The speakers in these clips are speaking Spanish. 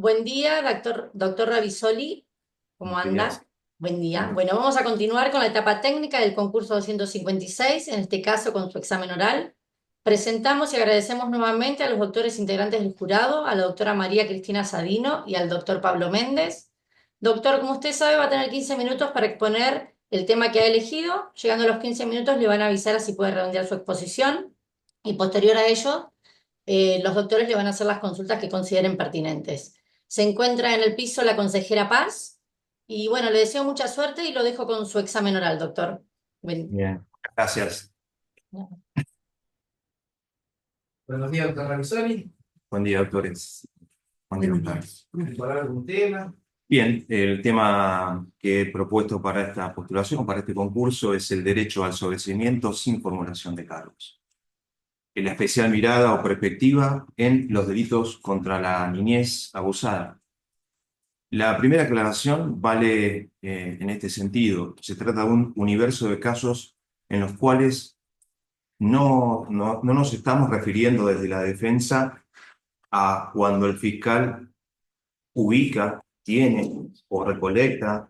Buen día, doctor Ravisoli. ¿Cómo Buenos días. anda? Buen día. Bueno, Bueno, vamos a continuar con la etapa técnica del concurso 256, en este caso con su examen oral. Presentamos y agradecemos nuevamente a los doctores integrantes del jurado, a la doctora María Cristina Sadino y al doctor Pablo Méndez. Doctor, como usted sabe, va a tener 15 minutos para exponer el tema que ha elegido. Llegando a los 15 minutos le van a avisar a si puede redondear su exposición y posterior a ello los doctores le van a hacer las consultas que consideren pertinentes. Se encuentra en el piso la consejera Paz y bueno, le deseo mucha suerte y lo dejo con su examen oral, doctor. Buen- bien. Gracias. Buenos días, doctor Ravisoli. Buen día, doctores. Buen día, doctores. ¿Para algún tema? Bien, el tema que he propuesto para esta postulación, para este concurso, es el derecho al sobreseimiento sin formulación de cargos. En la especial mirada o perspectiva en los delitos contra la niñez abusada. La primera aclaración vale en este sentido. Se trata de un universo de casos en los cuales no nos estamos refiriendo desde la defensa a cuando el fiscal ubica, tiene o recolecta,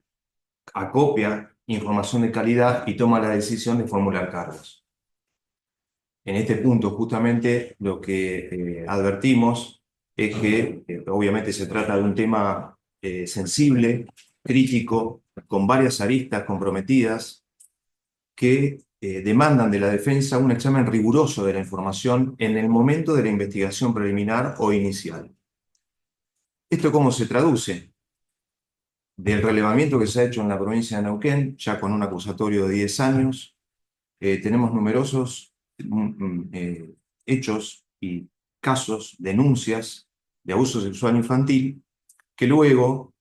acopia información de calidad y toma la decisión de formular cargos. En este punto, justamente, lo que advertimos es que obviamente se trata de un tema sensible, crítico, con varias aristas comprometidas que demandan de la defensa un examen riguroso de la información en el momento de la investigación preliminar o inicial. ¿Esto cómo se traduce? Del relevamiento que se ha hecho en la provincia de Neuquén, ya con un acusatorio de 10 años, tenemos numerosos hechos y casos, denuncias de abuso sexual infantil, que luego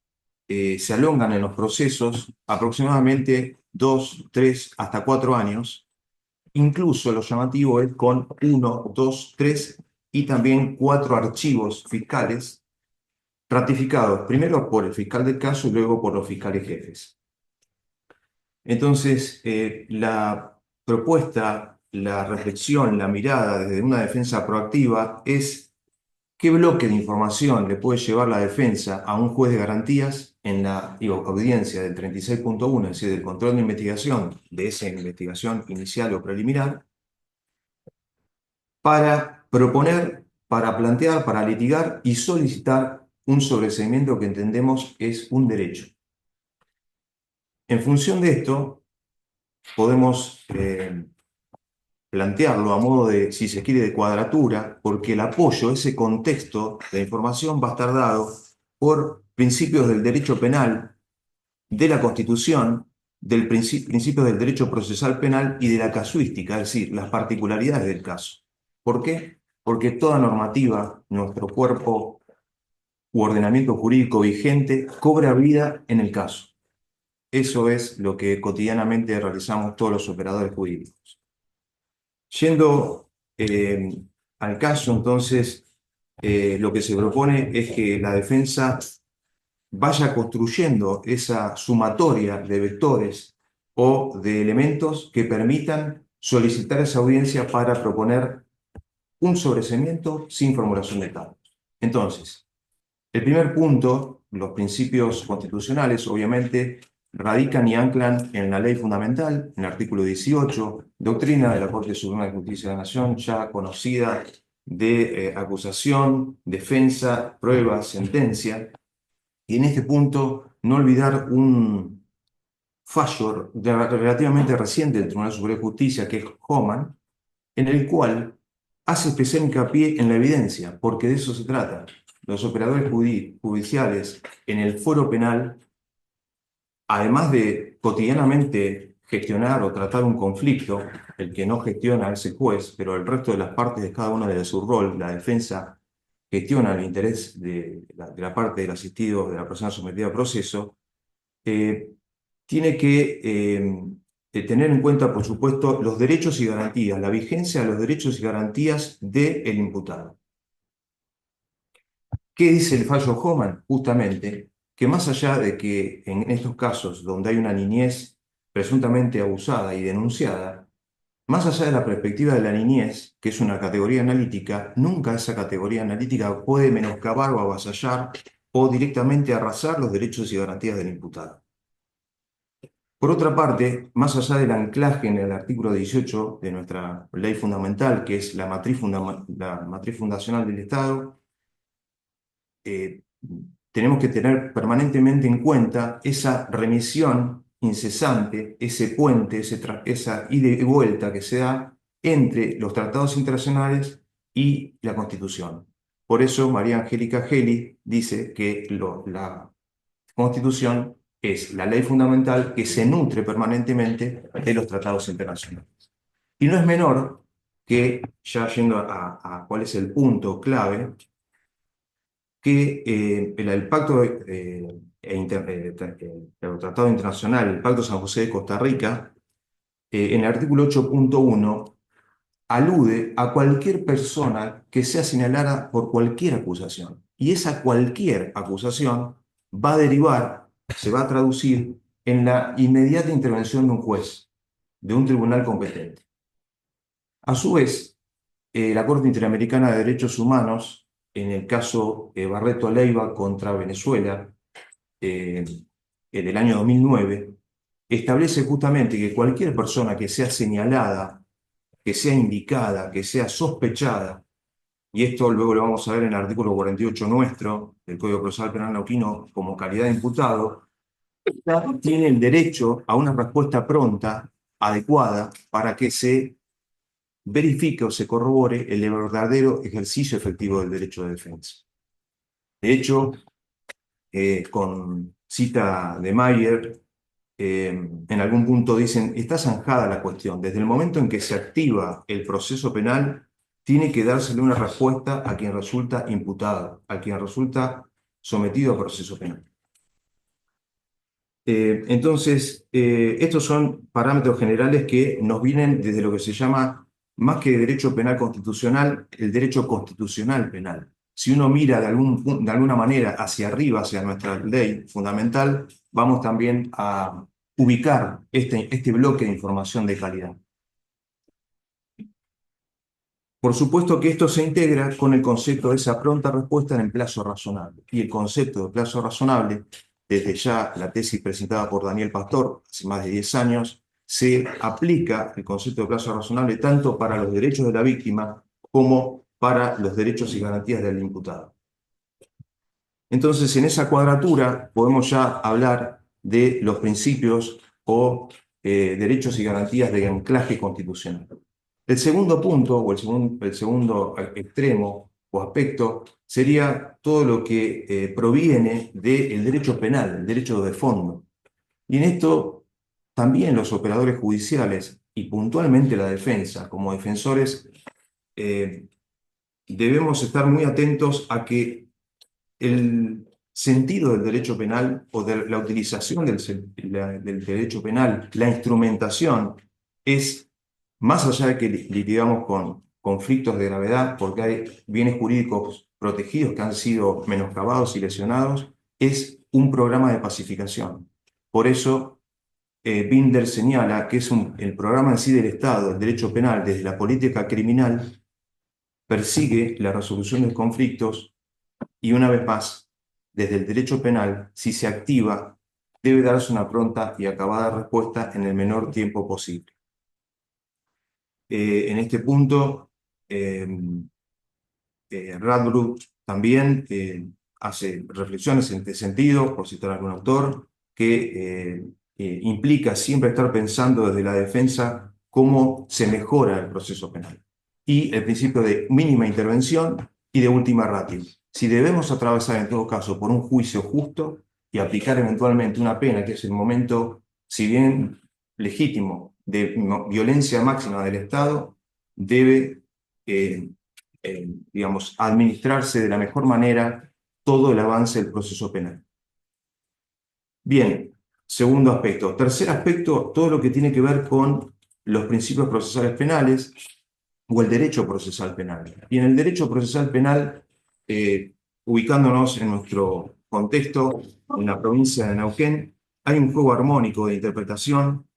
se alongan en los procesos aproximadamente 2, 3, hasta 4 años. Incluso lo llamativo es con 1, 2, 3 y también 4 archivos fiscales ratificados primero por el fiscal del caso y luego por los fiscales jefes. Entonces, la propuesta, la reflexión, la mirada desde una defensa proactiva es qué bloque de información le puede llevar la defensa a un juez de garantías en la audiencia del 36.1, es decir, del control de investigación de esa investigación inicial o preliminar, para proponer, para plantear, para litigar y solicitar un sobreseimiento que entendemos es un derecho. En función de esto, podemos plantearlo a modo de, si se quiere, de cuadratura, porque el apoyo, ese contexto de información va a estar dado por principios del derecho penal, de la Constitución, del principio del derecho procesal penal y de la casuística, es decir, las particularidades del caso. ¿Por qué? Porque toda normativa, nuestro cuerpo u ordenamiento jurídico vigente, cobra vida en el caso. Eso es lo que cotidianamente realizamos todos los operadores jurídicos. Yendo al caso, entonces, lo que se propone es que la defensa vaya construyendo esa sumatoria de vectores o de elementos que permitan solicitar esa audiencia para proponer un sobreseimiento sin formulación de cargos. Entonces, el primer punto, los principios constitucionales, obviamente, radican y anclan en la ley fundamental, en el artículo 18, doctrina de la Corte Suprema de Justicia de la Nación, ya conocida de acusación, defensa, prueba, sentencia. Y en este punto, no olvidar un fallo relativamente reciente del Tribunal Superior de Justicia, que es Homan, en el cual hace especial hincapié en la evidencia, porque de eso se trata. Los operadores judiciales en el foro penal, además de cotidianamente gestionar o tratar un conflicto, el que no gestiona es el juez, pero el resto de las partes de cada uno de su rol, la defensa gestiona el interés de la parte del asistido, de la persona sometida a proceso, eh, tiene que tener en cuenta, por supuesto, los derechos y garantías, la vigencia de los derechos y garantías del imputado. ¿Qué dice el fallo Homan? Justamente que más allá de que en estos casos donde hay una niñez presuntamente abusada y denunciada, más allá de la perspectiva de la niñez, que es una categoría analítica, nunca esa categoría analítica puede menoscabar o avasallar o directamente arrasar los derechos y garantías del imputado. Por otra parte, más allá del anclaje en el artículo 18 de nuestra ley fundamental, que es la matriz fundacional del Estado, tenemos que tener permanentemente en cuenta esa remisión incesante, ese puente, esa ida y vuelta que se da entre los tratados internacionales y la Constitución. Por eso María Angélica Gelli dice que la Constitución es la ley fundamental que se nutre permanentemente de los tratados internacionales. Y no es menor que, ya yendo a cuál es el punto clave, que el pacto, el Tratado Internacional, el Pacto San José de Costa Rica, en el artículo 8.1, alude a cualquier persona que sea señalada por cualquier acusación. Y esa cualquier acusación va a derivar, se va a traducir en la inmediata intervención de un juez, de un tribunal competente. A su vez, la Corte Interamericana de Derechos Humanos, en el caso Barreto Leyva contra Venezuela, del año 2009, establece justamente que cualquier persona que sea señalada, que sea indicada, que sea sospechada, y esto luego lo vamos a ver en el artículo 48 nuestro del Código Procesal Penal Neuquino como calidad de imputado, tiene el derecho a una respuesta pronta, adecuada, para que se verifique o se corrobore el verdadero ejercicio efectivo del derecho de defensa. De hecho, con cita de Mayer, en algún punto dicen, está zanjada la cuestión. Desde el momento en que se activa el proceso penal, tiene que dársele una respuesta a quien resulta imputado, a quien resulta sometido a proceso penal. Entonces, estos son parámetros generales que nos vienen desde lo que se llama, más que derecho penal constitucional, el derecho constitucional penal. Si uno mira de alguna manera hacia arriba, hacia nuestra ley fundamental, vamos también a ubicar este bloque de información de calidad. Por supuesto que esto se integra con el concepto de esa pronta respuesta en el plazo razonable. Y el concepto de plazo razonable, desde ya la tesis presentada por Daniel Pastor, hace más de 10 años, se aplica el concepto de plazo razonable tanto para los derechos de la víctima como para los derechos y garantías del imputado. Entonces, en esa cuadratura podemos ya hablar de los principios o derechos y garantías de anclaje constitucional. El segundo punto, o el segundo extremo o aspecto, sería todo lo que proviene del derecho penal, el derecho de fondo. Y en esto también los operadores judiciales, y puntualmente la defensa, como defensores, debemos estar muy atentos a que el sentido del derecho penal o de la utilización del derecho penal, la instrumentación, es más allá de que litigamos con conflictos de gravedad, porque hay bienes jurídicos protegidos que han sido menoscabados y lesionados, es un programa de pacificación. Por eso, Binder señala que es el programa en sí del Estado, el derecho penal, desde la política criminal, persigue la resolución de conflictos y, una vez más, desde el derecho penal, si se activa, debe darse una pronta y acabada respuesta en el menor tiempo posible. En este punto, Radbruch también hace reflexiones en este sentido, por citar algún autor, que implica siempre estar pensando desde la defensa cómo se mejora el proceso penal. Y el principio de mínima intervención y de última ratio. Si debemos atravesar en todo caso por un juicio justo y aplicar eventualmente una pena, que es el momento, si bien legítimo, de violencia máxima del Estado, debe, digamos, administrarse de la mejor manera todo el avance del proceso penal. Bien, segundo aspecto. Tercer aspecto, todo lo que tiene que ver con los principios procesales penales o el derecho procesal penal. Y en el derecho procesal penal, ubicándonos en nuestro contexto, en la provincia de Neuquén, hay un juego armónico de interpretación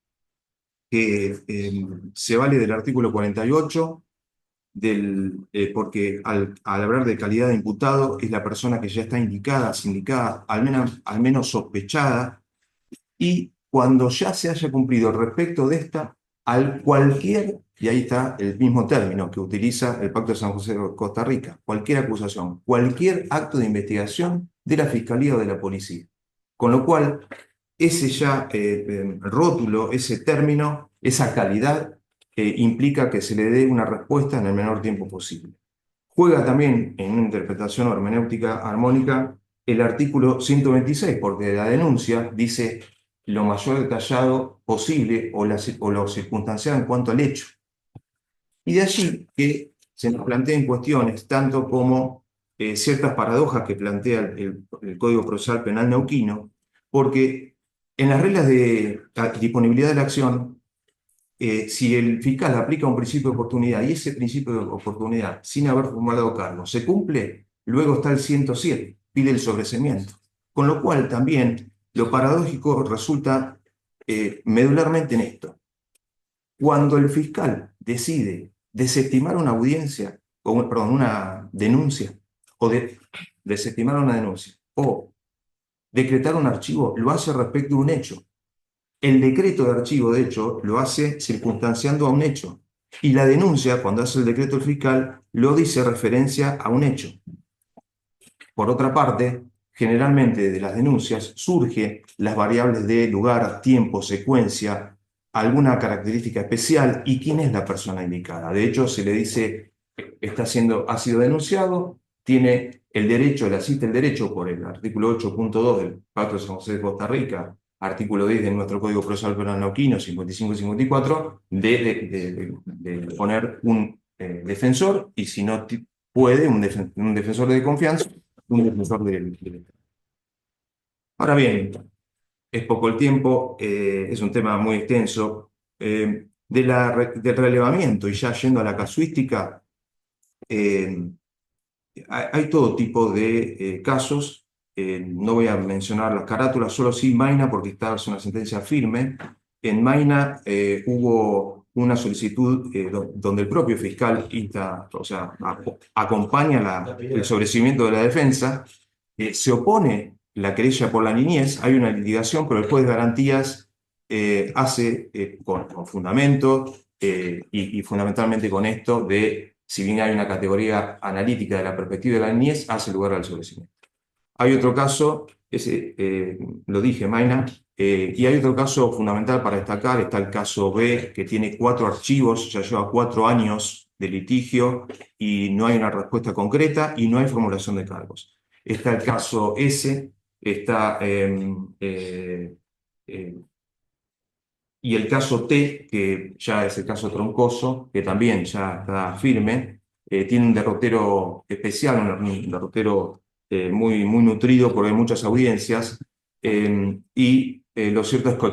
que se vale del artículo 48 porque al hablar de calidad de imputado es la persona que ya está indicada, sindicada, al menos sospechada, y cuando ya se haya cumplido respecto de esta, y ahí está el mismo término que utiliza el Pacto de San José de Costa Rica, cualquier acusación, cualquier acto de investigación de la Fiscalía o de la Policía. Con lo cual, ese ya rótulo, ese término, esa calidad, implica que se le dé una respuesta en el menor tiempo posible. Juega también en una interpretación hermenéutica armónica el artículo 126, porque la denuncia dice lo mayor detallado posible o lo circunstanciado en cuanto al hecho. Y de allí que se nos planteen cuestiones tanto como ciertas paradojas que plantea el Código Procesal Penal neuquino, porque en las reglas de disponibilidad de la acción, si el fiscal aplica un principio de oportunidad y ese principio de oportunidad, sin haber formulado cargo, se cumple, luego está el 107, pide el sobreseimiento. Con lo cual también lo paradójico resulta medularmente en esto. Cuando el fiscal decide desestimar una audiencia, perdón, una denuncia, o desestimar una denuncia, o decretar un archivo, lo hace respecto de un hecho. El decreto de archivo, de hecho, lo hace circunstanciando a un hecho. Y la denuncia, cuando hace el decreto del fiscal, lo dice referencia a un hecho. Por otra parte, generalmente de las denuncias surgen las variables de lugar, tiempo, secuencia, alguna característica especial y quién es la persona indicada. De hecho, se le dice, ha sido denunciado, tiene el derecho, le asiste el derecho por el artículo 8.2 del Pacto de San José de Costa Rica, artículo 10 de nuestro Código Procesal Penal neuquino, 55 y 54, de poner un defensor, y si no puede, un defensor de confianza, un defensor del Estado. Ahora bien, es poco el tiempo, es un tema muy extenso. Del relevamiento, y ya yendo a la casuística, hay todo tipo de casos. No voy a mencionar las carátulas, solo sí Mayna, porque es una sentencia firme. En Mayna hubo una solicitud donde el propio fiscal acompaña el sobreseimiento de la defensa, se opone la querella por la niñez, hay una litigación, pero el juez de garantías hace con fundamento y fundamentalmente con esto de, si bien hay una categoría analítica de la perspectiva de la niñez, hace lugar al sobreseimiento. Hay otro caso, lo dije, Mayna, y hay otro caso fundamental para destacar, está el caso B, que tiene 4 archivos, ya lleva 4 años de litigio y no hay una respuesta concreta y no hay formulación de cargos. Está el caso S, está y el caso T, que ya es el caso troncoso, que también ya está firme, tiene un derrotero especial, un derrotero muy, muy nutrido porque hay muchas audiencias, lo cierto es que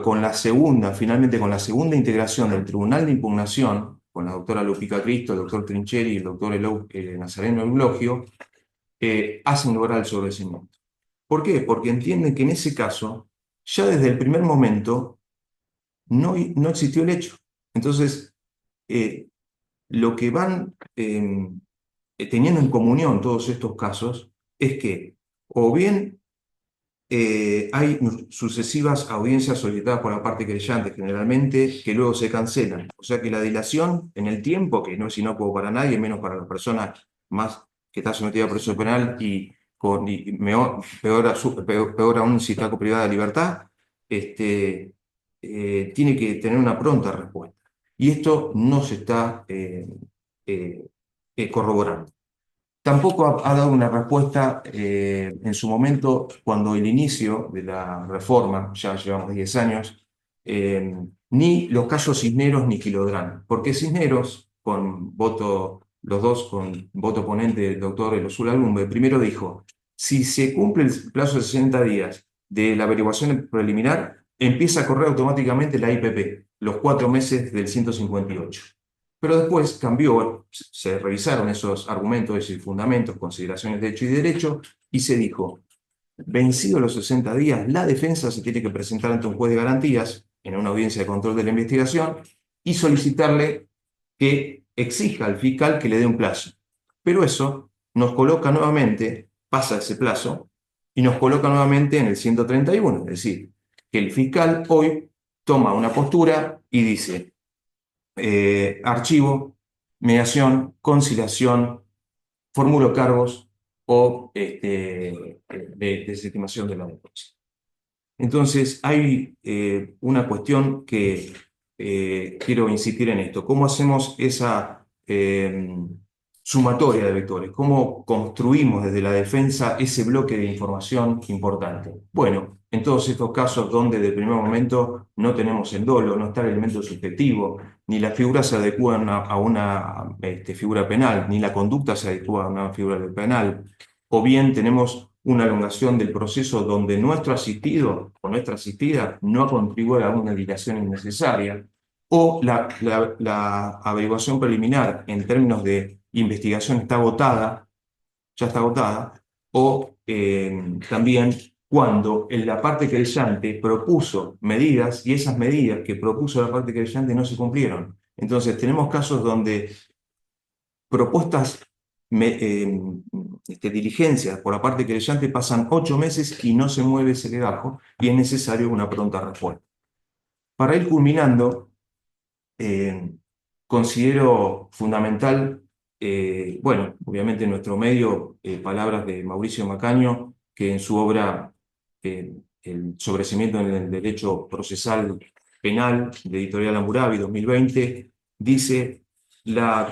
finalmente con la segunda integración del Tribunal de Impugnación, con la doctora Lupica Cristo, el doctor Trincheri y el doctor Nazareno Eulogio, hacen lugar al sobreseimiento. ¿Por qué? Porque entienden que en ese caso, ya desde el primer momento, no existió el hecho. Entonces, lo que van teniendo en comunión todos estos casos es que o bien hay sucesivas audiencias solicitadas por la parte querellante, generalmente, que luego se cancelan. O sea que la dilación en el tiempo, que no es inocuo para nadie, menos para la persona más que está sometida a proceso penal peor aún si está privada de libertad, tiene que tener una pronta respuesta. Y esto no se está corroborando. Tampoco ha dado una respuesta en su momento, cuando el inicio de la reforma, ya llevamos 10 años, ni los casos Cisneros ni Quilodrán. Porque Cisneros, los dos con voto ponente del doctor Elosula Lumbe, primero dijo, si se cumple el plazo de 60 días de la averiguación preliminar, empieza a correr automáticamente la IPP, los 4 meses del 158. Pero después cambió, se revisaron esos argumentos y fundamentos, consideraciones de hecho y derecho, y se dijo, vencidos los 60 días, la defensa se tiene que presentar ante un juez de garantías, en una audiencia de control de la investigación, y solicitarle que exija al fiscal que le dé un plazo. Pero eso nos coloca nuevamente, pasa ese plazo, y nos coloca nuevamente en el 131, es decir, que el fiscal hoy toma una postura y dice, archivo, mediación, conciliación, formulo cargos o desestimación de la denuncia. Entonces, hay una cuestión que quiero insistir en esto. ¿Cómo hacemos esa sumatoria de vectores? ¿Cómo construimos desde la defensa ese bloque de información importante? Bueno, en todos estos casos donde de primer momento no tenemos el dolo, no está el elemento subjetivo, ni la figura se adecua a una figura penal, ni la conducta se adecua a una figura penal, o bien tenemos una elongación del proceso donde nuestro asistido o nuestra asistida no contribuye a una dilación innecesaria, o la averiguación preliminar en términos de investigación está agotada, ya está agotada, o también cuando la parte querellante propuso medidas y esas medidas que propuso la parte querellante no se cumplieron. Entonces tenemos casos donde propuestas, diligencias por la parte querellante pasan 8 meses y no se mueve ese legajo y es necesario una pronta respuesta. Para ir culminando, considero fundamental, bueno, obviamente en nuestro medio, palabras de Mauricio Macaño, que en su obra El sobreseimiento en el derecho procesal penal de Editorial Hammurabi 2020, dice la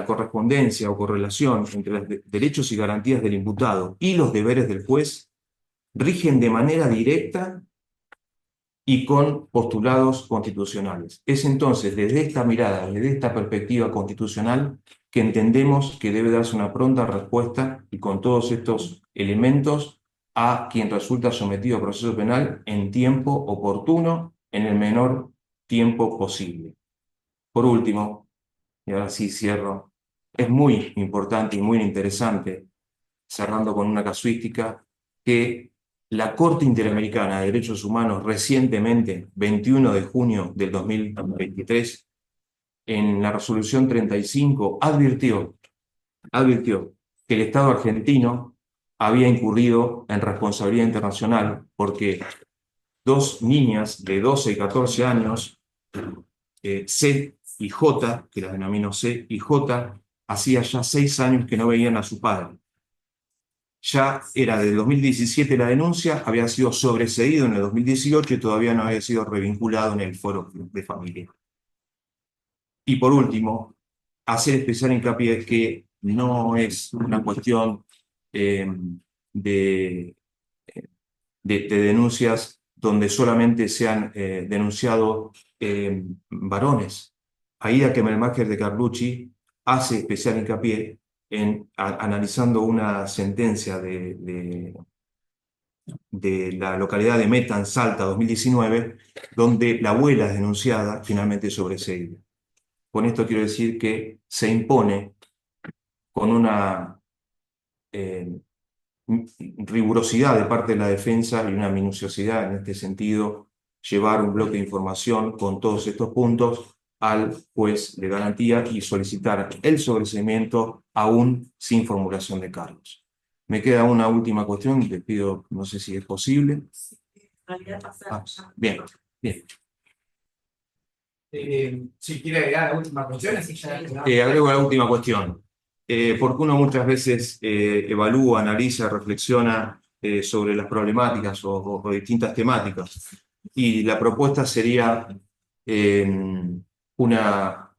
correspondencia o correlación entre los derechos y garantías del imputado y los deberes del juez rigen de manera directa y con postulados constitucionales. Es entonces desde esta mirada, desde esta perspectiva constitucional, que entendemos que debe darse una pronta respuesta y con todos estos elementos a quien resulta sometido a proceso penal en tiempo oportuno, en el menor tiempo posible. Por último, y ahora sí cierro, es muy importante y muy interesante, cerrando con una casuística, que la Corte Interamericana de Derechos Humanos recientemente, 21 de junio del 2023, en la resolución 35, advirtió que el Estado argentino había incurrido en responsabilidad internacional porque 2 niñas de 12 y 14 años, C y J, que las denomino C y J, hacía ya 6 años que no veían a su padre. Ya era de 2017 la denuncia, había sido sobreseído en el 2018 y todavía no había sido revinculado en el foro de familia. Y por último, hacer especial hincapié que no es una cuestión de denuncias donde solamente se han denunciado varones. Aida Kemelmacher de Carlucci hace especial hincapié analizando una sentencia de la localidad de Meta, en Salta, 2019, donde la abuela es denunciada, finalmente sobreseída. Con esto quiero decir que se impone con una rigurosidad de parte de la defensa y una minuciosidad en este sentido, llevar un bloque de información con todos estos puntos al juez de garantía y solicitar el sobreseimiento aún sin formulación de cargos. Me queda una última cuestión, les pido, no sé si es posible. Bien, bien. Si quiere agregar la última cuestión, así ya. Agrego la última cuestión. Porque uno muchas veces evalúa, analiza, reflexiona sobre las problemáticas o distintas temáticas. Y la propuesta sería una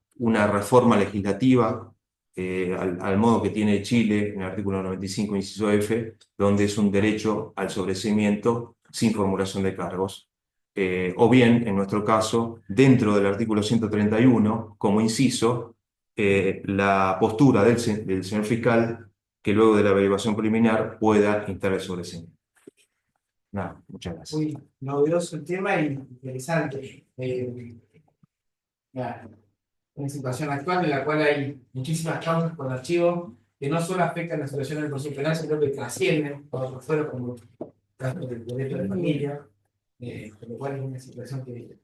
reforma legislativa al modo que tiene Chile en el artículo 95, inciso F, donde es un derecho al sobreseimiento sin formulación de cargos. O bien, en nuestro caso, dentro del artículo 131, como inciso, la postura del señor fiscal que luego de la averiguación preliminar pueda instar el sobreseimiento. Nada, muchas gracias. Muy novedoso el tema y interesante. Una situación actual en la cual hay muchísimas causas con archivo que no solo afectan la situación del proceso penal, sino que trascienden por otros fueros, como el caso del derecho de familia, con lo cual es una situación que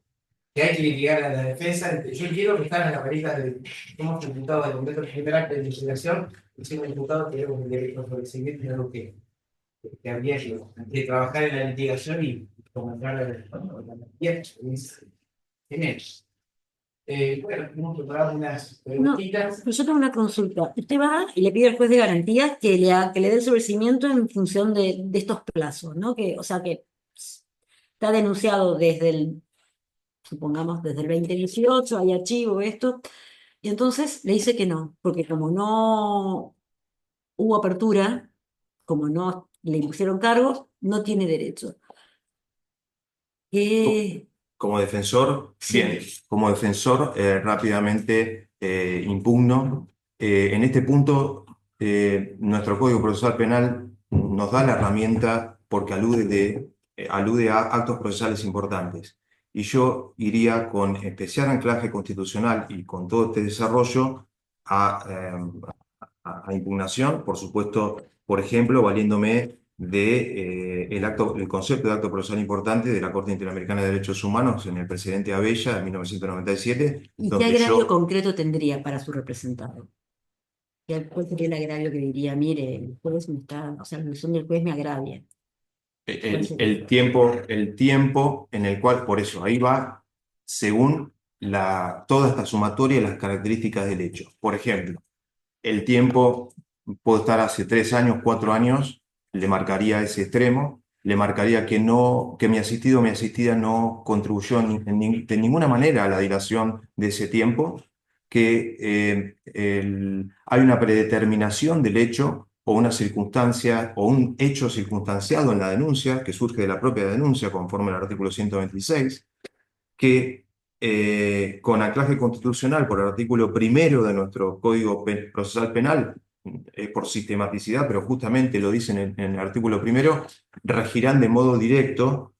que hay que litigar a la defensa. Yo quiero que están en la pareja de, somos diputados del Congreso General de Legislación, y siendo diputados tenemos el derecho sobre el seguimiento, es algo que habría que trabajar en la litigación y comenzar a la bueno, hemos preparado unas No, preguntitas. pero yo tengo una consulta. Usted va y le pide al juez de garantías que le dé el sobreseimiento en función de estos plazos, ¿no? O sea, que está denunciado supongamos, desde el 2018, hay archivo, esto, y entonces le dice que no, porque como no hubo apertura, como no le impusieron cargos, no tiene derecho. ¿Qué? Como defensor, Sí. bien, como defensor rápidamente impugno. En este punto, nuestro Código Procesal Penal nos da la herramienta porque alude a actos procesales importantes. Y yo iría con especial anclaje constitucional y con todo este desarrollo a impugnación, por supuesto, por ejemplo, valiéndome de el concepto de acto procesal importante de la Corte Interamericana de Derechos Humanos en el precedente Abella de 1997, ¿Y qué donde agravio yo, concreto tendría para su representado? ¿Cuál sería el agravio que diría, mire, el juez me está, o sea, la resolución del juez me agravia? ¿Cuál sería? el tiempo en el cual, por eso, ahí va según toda esta sumatoria y las características del hecho. Por ejemplo, el tiempo puede estar hace 3 años, 4 años, le marcaría ese extremo, le marcaría que no, que mi asistido o mi asistida no contribuyó de ninguna manera a la dilación de ese tiempo, que hay una predeterminación del hecho o una circunstancia o un hecho circunstanciado en la denuncia que surge de la propia denuncia conforme al artículo 126, que con anclaje constitucional por el artículo primero de nuestro Código Procesal Penal, por sistematicidad, pero justamente lo dicen en el artículo primero, regirán de modo directo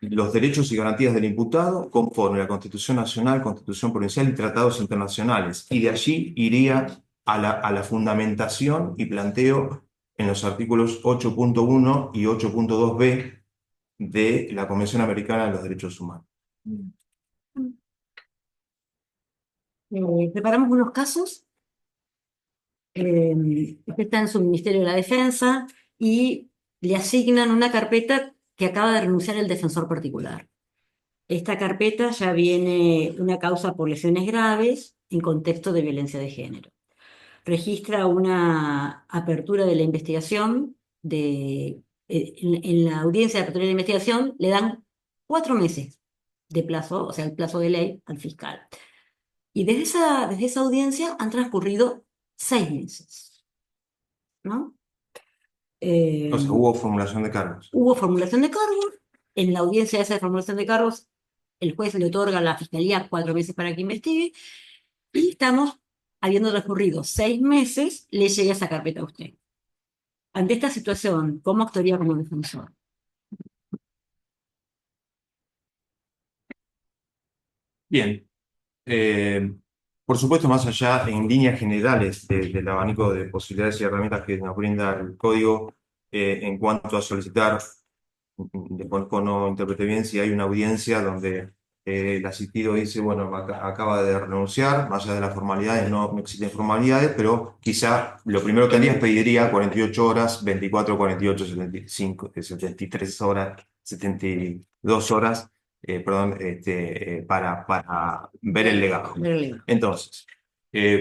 los derechos y garantías del imputado conforme a la Constitución Nacional, Constitución Provincial y tratados internacionales. Y de allí iría a la fundamentación y planteo en los artículos 8.1 y 8.2b de la Convención Americana de los Derechos Humanos. Preparamos unos casos. Usted está en su Ministerio de la Defensa y le asignan una carpeta que acaba de renunciar el defensor particular. Esta carpeta ya viene una causa por lesiones graves en contexto de violencia de género. Registra una apertura de la investigación, en la audiencia de apertura de la investigación le dan 4 meses de plazo, o sea, el plazo de ley al fiscal. Y desde esa audiencia han transcurrido 6 meses, ¿no? O sea, hubo formulación de cargos. Hubo formulación de cargos. En la audiencia de esa formulación de cargos, el juez le otorga a la fiscalía 4 meses para que investigue. Y estamos, habiendo transcurrido 6 meses, le llega esa carpeta a usted. Ante esta situación, ¿cómo actuaría como defensor? Bien. Por supuesto, más allá, en líneas generales del abanico de posibilidades y herramientas que nos brinda el código, en cuanto a solicitar, desconozco, no interprete bien, si hay una audiencia donde el asistido dice, bueno, acaba de renunciar, más allá de las formalidades, no existen formalidades, pero quizá lo primero que haría es pediría 48 horas, 24, 48, 75, 73 horas, 72 horas, perdón, para ver el legado. Entonces,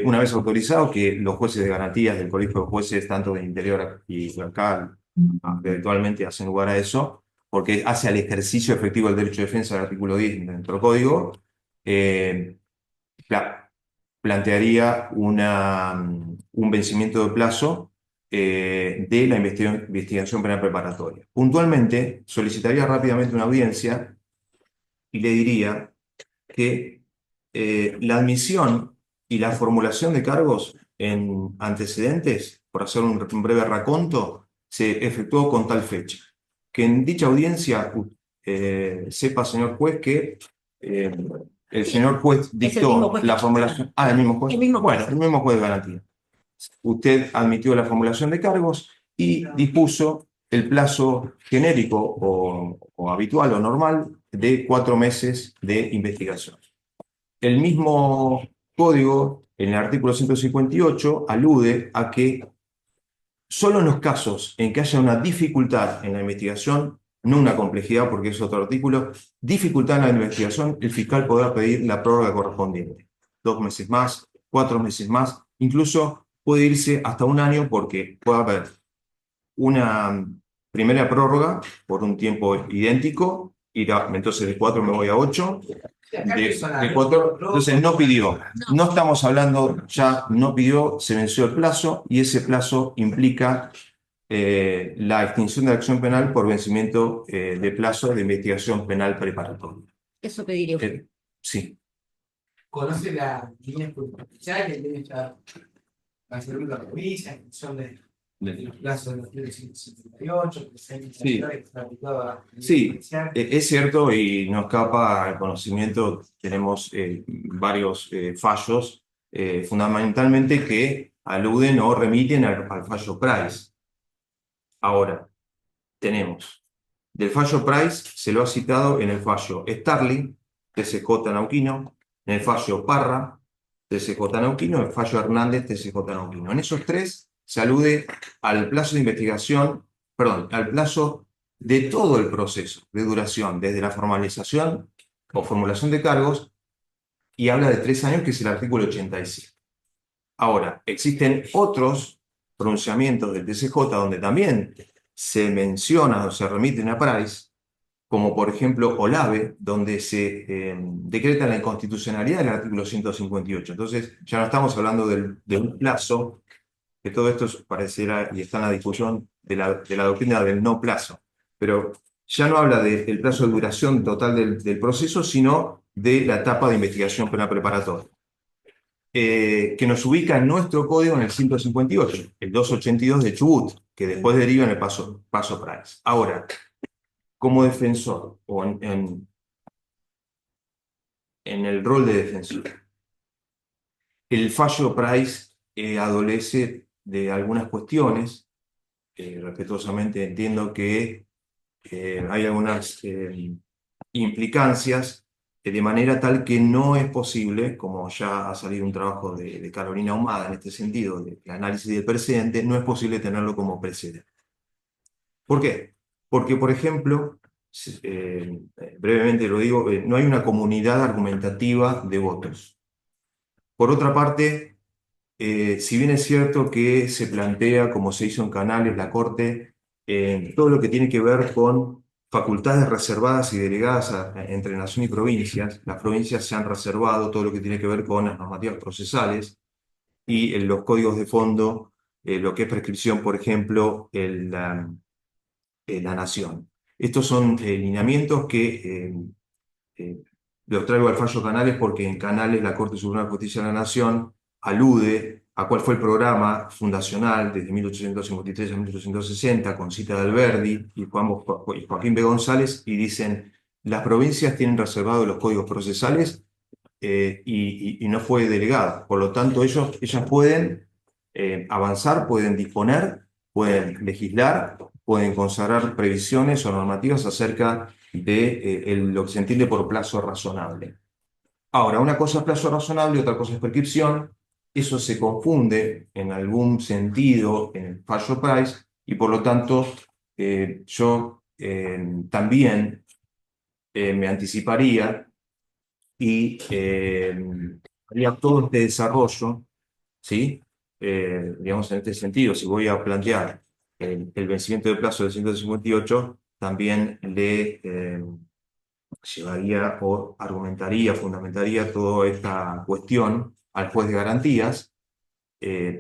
una vez autorizado que los jueces de garantías del Colegio de Jueces, tanto de Interior y acá, eventualmente hacen lugar a eso, porque hace al ejercicio efectivo del derecho de defensa del artículo 10 de nuestro código, plantearía un vencimiento de plazo de la investigación penal preparatoria. Puntualmente, solicitaría rápidamente una audiencia y le diría que la admisión y la formulación de cargos en antecedentes, por hacer un breve raconto, se efectuó con tal fecha. Que en dicha audiencia sepa, señor juez, que el señor juez dictó la formulación. Ah, el mismo juez. El mismo juez. Bueno, el mismo juez de garantía. Usted admitió la formulación de cargos y dispuso el plazo genérico o habitual o normal de 4 meses de investigación. El mismo código, en el artículo 158, alude a que solo en los casos en que haya una dificultad en la investigación, no una complejidad porque es otro artículo, dificultad en la investigación, el fiscal podrá pedir la prórroga correspondiente. 2 meses más, 4 meses más, incluso puede irse hasta 1 año porque puede haber una primera prórroga por un tiempo idéntico, entonces de 4 me voy a 8, de 4, entonces no pidió. No estamos hablando, ya no pidió, se venció el plazo y ese plazo implica la extinción de la acción penal por vencimiento de plazo de investigación penal preparatoria. Eso pediría usted. Sí. ¿Conoce las líneas judiciales que tiene esta la provincia en función de los plazos de los 178, que se Sí. está aplicado a Sí, es cierto y no escapa al conocimiento, tenemos varios fallos, fundamentalmente que aluden o remiten al fallo Price. Ahora, tenemos, del fallo Price se lo ha citado en el fallo Starling, TCJ Nauquino, en el fallo Parra, TCJ Nauquino, en el fallo Hernández, TCJ Nauquino. En esos 3 se alude al plazo de investigación, perdón, al plazo de todo el proceso de duración, desde la formalización o formulación de cargos, y habla de 3 años, que es el artículo 87. Ahora, existen otros pronunciamientos del TCJ donde también se menciona o se remiten a Price, como por ejemplo Olave, donde se decreta la inconstitucionalidad del artículo 158. Entonces, ya no estamos hablando de un plazo, que todo esto pareciera, y está en la discusión de la doctrina del no plazo, pero ya no habla del plazo de duración total del proceso, sino de la etapa de investigación penal preparatoria, que nos ubica en nuestro código en el 158, el 282 de Chubut, que después deriva en el paso Price. Ahora, como defensor, o en el rol de defensor, el fallo Price adolece de algunas cuestiones. Respetuosamente entiendo que hay algunas implicancias de manera tal que no es posible, como ya ha salido un trabajo de Carolina Ahumada en este sentido, del análisis del precedente, no es posible tenerlo como precedente. ¿Por qué? Porque, por ejemplo, brevemente lo digo, no hay una comunidad argumentativa de votos. Por otra parte, si bien es cierto que se plantea, como se hizo en Canales, la Corte, todo lo que tiene que ver con facultades reservadas y delegadas entre nación y provincias, las provincias se han reservado todo lo que tiene que ver con las normativas procesales y en los códigos de fondo, lo que es prescripción, por ejemplo, la nación. Estos son lineamientos que los traigo al fallo Canales porque en Canales la Corte Suprema de Justicia de la Nación alude a cuál fue el programa fundacional desde 1853 a 1860 con cita de Alberdi y Joaquín B. González, y dicen: las provincias tienen reservados los códigos procesales y no fue delegado. Por lo tanto, ellas pueden avanzar, pueden disponer, pueden legislar, pueden consagrar previsiones o normativas acerca de lo que se entiende por plazo razonable. Ahora, una cosa es plazo razonable, otra cosa es prescripción. Eso se confunde en algún sentido en el fallo Price y por lo tanto yo también me anticiparía y haría todo este desarrollo, ¿sí? Digamos, en este sentido, si voy a plantear el vencimiento del plazo del 158, también le llevaría o argumentaría, fundamentaría toda esta cuestión al juez de garantías,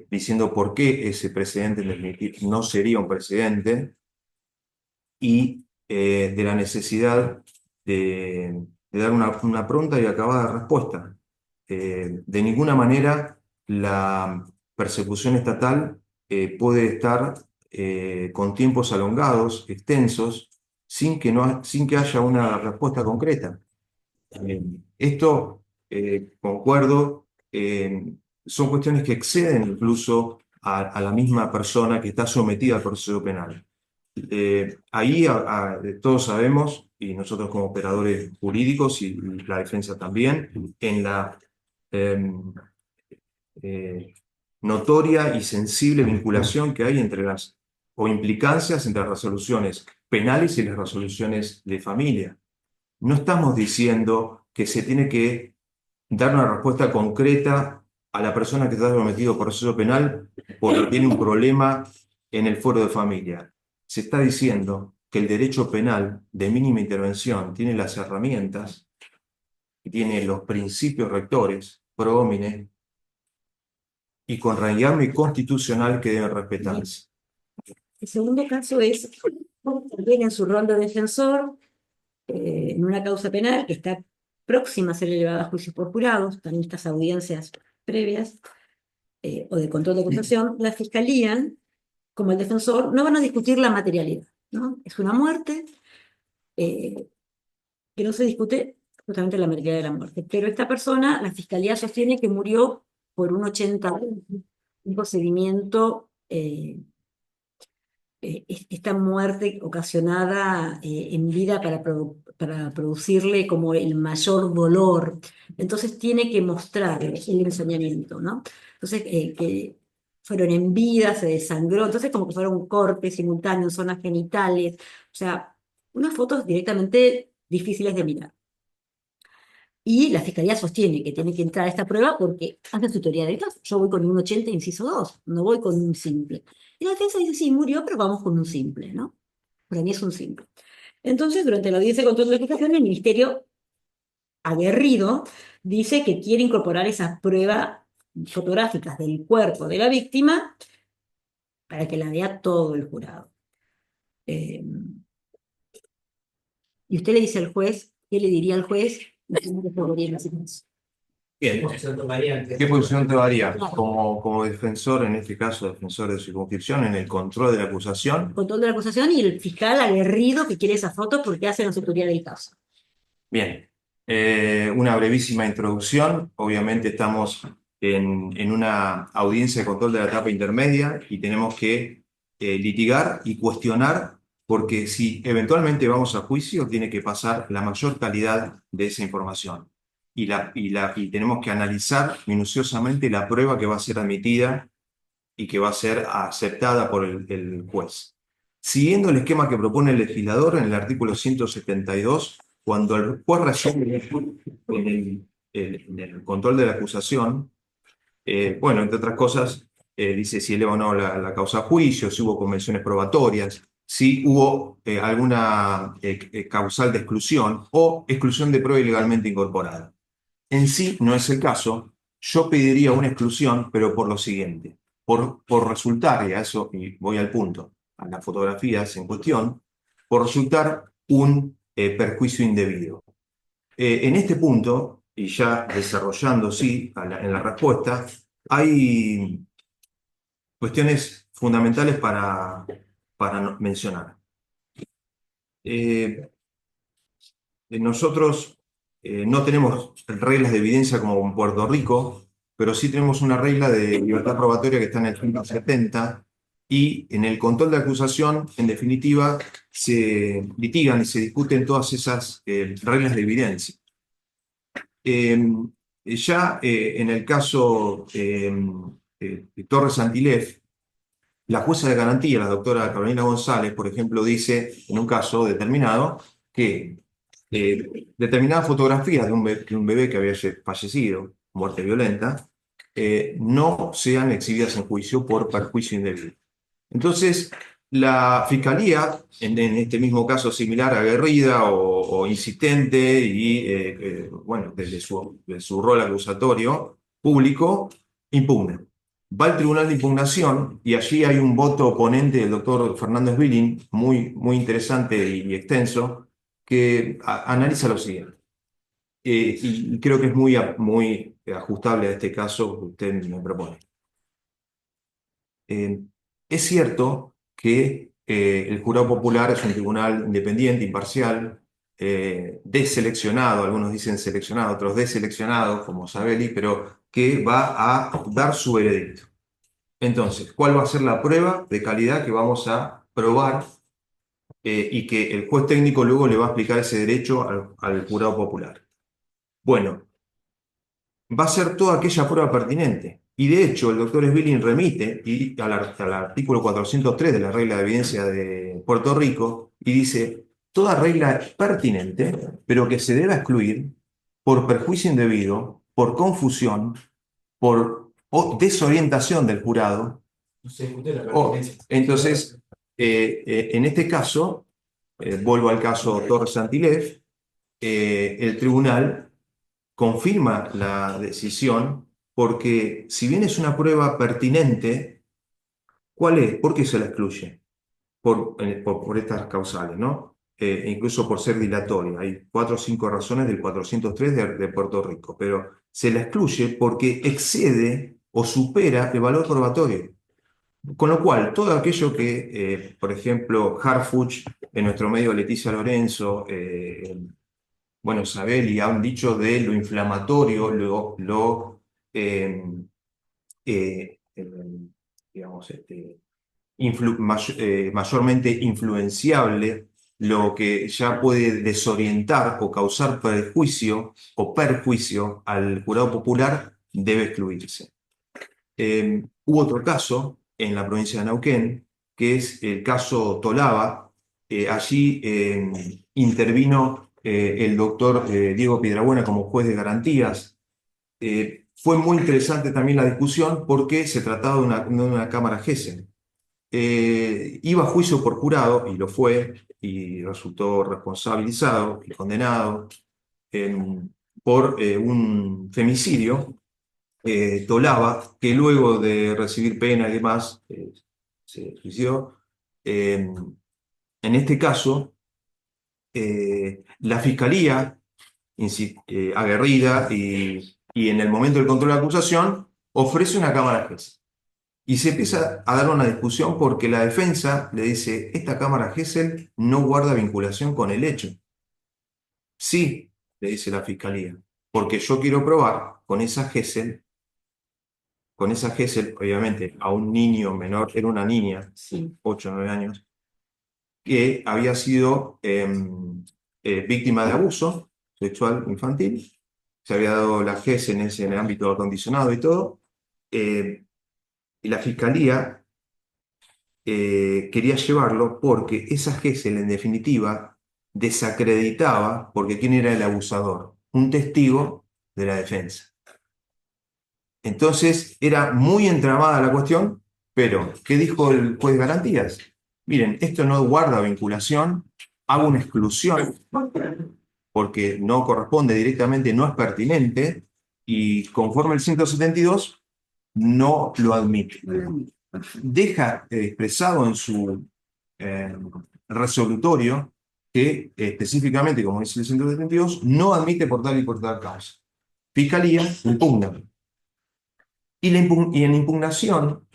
diciendo por qué ese precedente en definitiva no sería un precedente y de la necesidad de dar una pronta y acabada respuesta. De ninguna manera la persecución estatal puede estar con tiempos alongados, extensos, sin que haya una respuesta concreta. Esto, concuerdo, son cuestiones que exceden incluso a la misma persona que está sometida al proceso penal. Ahí todos sabemos y nosotros como operadores jurídicos y la defensa también, en la notoria y sensible vinculación que hay entre o implicancias entre las resoluciones penales y las resoluciones de familia. No estamos diciendo que se tiene que dar una respuesta concreta a la persona que está sometido a proceso penal porque tiene un problema en el fuero de familia. Se está diciendo que el derecho penal de mínima intervención tiene las herramientas y tiene los principios rectores, pro homine, y con raigambre constitucional que deben respetarse. El segundo caso es también en su rol de defensor, en una causa penal que está próxima a ser elevada a juicio por jurados, están en estas audiencias previas o de control de acusación, la fiscalía, como el defensor, no van a discutir la materialidad, ¿no? Es una muerte que no se discute justamente la materialidad de la muerte, pero esta persona, la fiscalía sostiene que murió por un 80, un procedimiento esta muerte ocasionada en vida para producirle como el mayor dolor. Entonces tiene que mostrar el ensañamiento, ¿no? Entonces, que fueron en vida, se desangró, entonces como que fueron cortes simultáneos, zonas genitales, o sea, unas fotos directamente difíciles de mirar. Y la fiscalía sostiene que tiene que entrar a esta prueba porque hace su teoría del caso. Yo voy con un 80 inciso 2, no voy con un simple. Y la defensa dice, sí, murió, pero vamos con un simple, ¿no? Para mí es un simple. Entonces, durante la audiencia de control de acusación, el ministerio, aguerrido, dice que quiere incorporar esas pruebas fotográficas del cuerpo de la víctima para que la vea todo el jurado. Y usted le dice al juez, ¿qué le diría al juez? Bien. Posición tomaría ante ¿Qué posición te daría como defensor, en este caso defensor de circunscripción, en el control de la acusación? Control de la acusación y el fiscal aguerrido que quiere esa foto porque hace la tutoría del caso. Bien, una brevísima introducción. Obviamente estamos en una audiencia de control de la etapa intermedia y tenemos que litigar y cuestionar, porque si eventualmente vamos a juicio, tiene que pasar la mayor calidad de esa información. Y tenemos que analizar minuciosamente la prueba que va a ser admitida y que va a ser aceptada por el juez. Siguiendo el esquema que propone el legislador en el artículo 172, cuando el juez resuelve en el control de la acusación, bueno, entre otras cosas, dice si eleva o no la causa a juicio, si hubo convenciones probatorias, si hubo alguna causal de exclusión o exclusión de prueba ilegalmente incorporada. En sí no es el caso. Yo pediría una exclusión, pero por lo siguiente. Por resultar, y voy al punto, a las fotografías en cuestión, por resultar un perjuicio indebido. En este punto, y ya desarrollando, sí, en la respuesta, hay cuestiones fundamentales para mencionar. Nosotros no tenemos reglas de evidencia como en Puerto Rico, pero sí tenemos una regla de libertad probatoria que está en el 170 y en el control de acusación, en definitiva, se litigan y se discuten todas esas reglas de evidencia. Ya en el caso de Torres Antilef, la jueza de garantía, la doctora Carolina González, por ejemplo, dice en un caso determinado que determinadas fotografías de un bebé que había fallecido, muerte violenta, no sean exhibidas en juicio por perjuicio indebido. Entonces, la fiscalía, en este mismo caso similar, aguerrida o insistente, y bueno, desde su rol acusatorio público, impugna. Va al tribunal de impugnación y allí hay un voto oponente del doctor Fernando Sbilin, muy interesante y extenso, que analiza lo siguiente. Y creo que es muy ajustable a este caso que usted me propone. Es cierto que el jurado popular es un tribunal independiente, imparcial, deseleccionado, algunos dicen seleccionado, otros deseleccionados, como Sabelli, pero que va a dar su veredicto. Entonces, ¿cuál va a ser la prueba de calidad que vamos a probar y que el juez técnico luego le va a explicar ese derecho al jurado popular. Bueno, va a ser toda aquella prueba pertinente. Y de hecho, el doctor Sbilling remite al artículo 403 de la regla de evidencia de Puerto Rico y dice, toda regla pertinente, pero que se deba excluir por perjuicio indebido, por confusión, por desorientación del jurado. No se discute la O, pertinencia. entonces, en este caso, vuelvo al caso Torres Santilev, el tribunal confirma la decisión porque si bien es una prueba pertinente, ¿cuál es? ¿Por qué se la excluye? Por estas causales, ¿no? Incluso por ser dilatoria. Hay 4 o 5 razones del 403 de Puerto Rico, pero se la excluye porque excede o supera el valor probatorio. Con lo cual, todo aquello que, por ejemplo, Harfuch, en nuestro medio Leticia Lorenzo, bueno, Sabelli han dicho de lo inflamatorio, eh, digamos, mayormente influenciable, lo que ya puede desorientar o causar prejuicio o perjuicio al jurado popular, debe excluirse. Hubo otro caso en la provincia de Neuquén, que es el caso Tolaba. Allí intervino el doctor Diego Piedrabuena como juez de garantías. Fue muy interesante también la discusión porque se trataba de una cámara Gesell. Iba a juicio por jurado, y lo fue, y resultó responsabilizado y condenado por un femicidio. Tolaba, que luego de recibir pena y demás, se suicidó. En este caso, la fiscalía, aguerrida y en el momento del control de la acusación, ofrece una cámara Gesell. Y se empieza a dar una discusión porque la defensa le dice, esta cámara Gesell no guarda vinculación con el hecho. Sí, le dice la fiscalía, porque yo quiero probar con esa Gesell, obviamente, a un niño menor, era una niña, Sí. 8 o 9 años, que había sido víctima de abuso sexual infantil. Se había dado la Gesell en el ámbito acondicionado y todo. Y la fiscalía quería llevarlo porque esa Gesell, en definitiva, desacreditaba, porque ¿quién era el abusador? Un testigo de la defensa. Entonces era muy entramada la cuestión, pero ¿qué dijo el juez de garantías? Miren, esto no guarda vinculación, hago una exclusión porque no corresponde directamente, no es pertinente, y conforme el 172 no lo admite. Deja expresado en su resolutorio que específicamente, como dice el 172, no admite por tal y por tal causa. Fiscalía impugna. Y en impugnación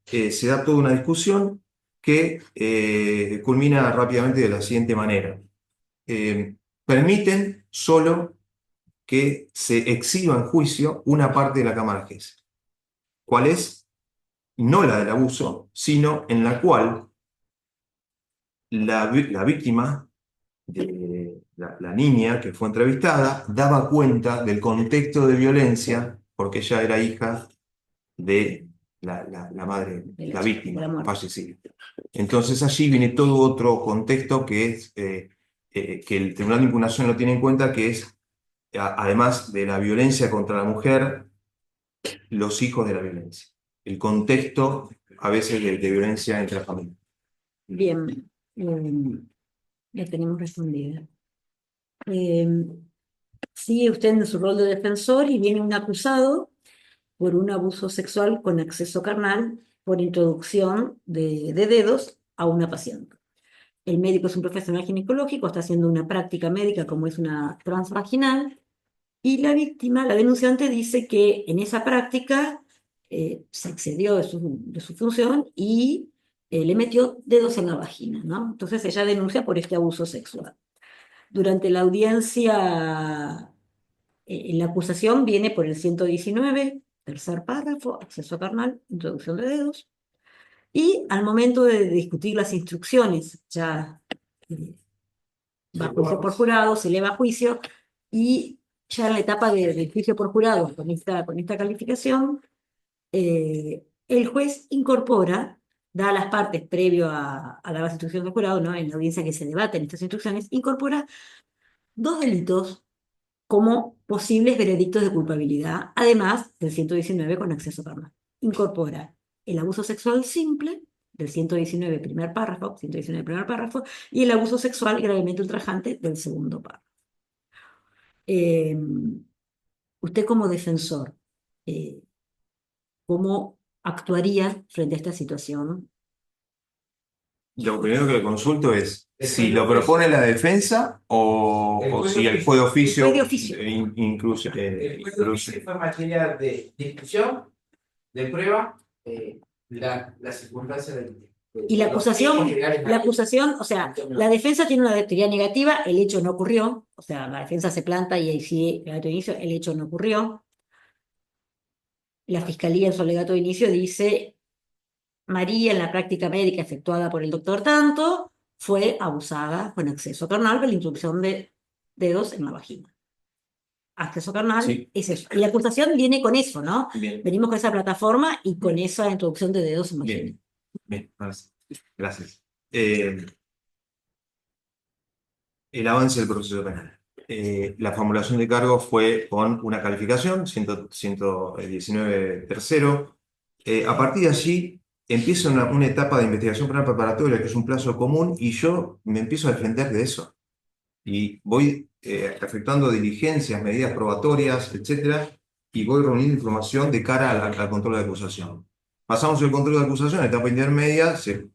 se da toda una discusión que culmina rápidamente de la siguiente manera. Permiten solo que se exhiba en juicio una parte de la cámara Gesell. ¿Cuál es? No la del abuso, sino en la cual la víctima, la niña que fue entrevistada, daba cuenta del contexto de violencia porque ella era hija de la madre, la víctima fallecida. Entonces allí viene todo otro contexto que es que el Tribunal de Impugnación lo tiene en cuenta, que es, además de la violencia contra la mujer, los hijos de la violencia. El contexto a veces de violencia entre la familia. Bien, la tenemos respondida. Sigue usted en su rol de defensor y viene un acusado por un abuso sexual con acceso carnal por introducción de dedos a una paciente. El médico es un profesional ginecológico, está haciendo una práctica médica como es una transvaginal, y la víctima, la denunciante, dice que en esa práctica se excedió de su función y le metió dedos en la vagina, ¿no? Entonces ella denuncia por este abuso sexual. Durante la audiencia, la acusación viene por el 119, tercer párrafo, acceso carnal, introducción de dedos. Y al momento de discutir las instrucciones, ya va a juicio por jurado, se eleva a juicio, y ya en la etapa del juicio por jurado, con esta calificación, el juez incorpora, da a las partes previo a dar las instrucciones del jurado, ¿no? En la audiencia que se debaten estas instrucciones, incorpora dos delitos como posibles veredictos de culpabilidad, además del 119 con acceso carnal. Incorpora el abuso sexual simple, del 119 primer párrafo, y el abuso sexual gravemente ultrajante del segundo párrafo. Eh, usted como defensor, eh, ¿cómo actuaría frente a esta situación? Lo primero que le consulto es si lo propone la defensa o si el juez de oficio, El juez de oficio. incluye. El juez de oficio fue materia de discusión, de prueba, la circunstancia del. Y la acusación, o sea, la defensa tiene una teoría negativa, el hecho no ocurrió, o sea, la defensa se planta y ahí sí, el alegato de inicio, el hecho no ocurrió. La fiscalía en su alegato de inicio dice, María en la práctica médica efectuada por el doctor tanto, fue abusada con acceso carnal con la introducción de dedos en la vagina. Acceso carnal Sí. es eso. Y la acusación viene con eso, ¿no? Bien, Venimos con esa plataforma y con esa introducción de dedos en vagina. bien, bien, gracias. El avance del proceso penal. La formulación de cargos fue con una calificación, 119 tercero. A partir de allí empieza una etapa de investigación penal preparatoria, que es un plazo común, y yo me empiezo a defender de eso. Y voy efectuando diligencias, medidas probatorias, etcétera, y voy reuniendo información de cara al control de acusación. Pasamos el control de acusación, etapa intermedia, se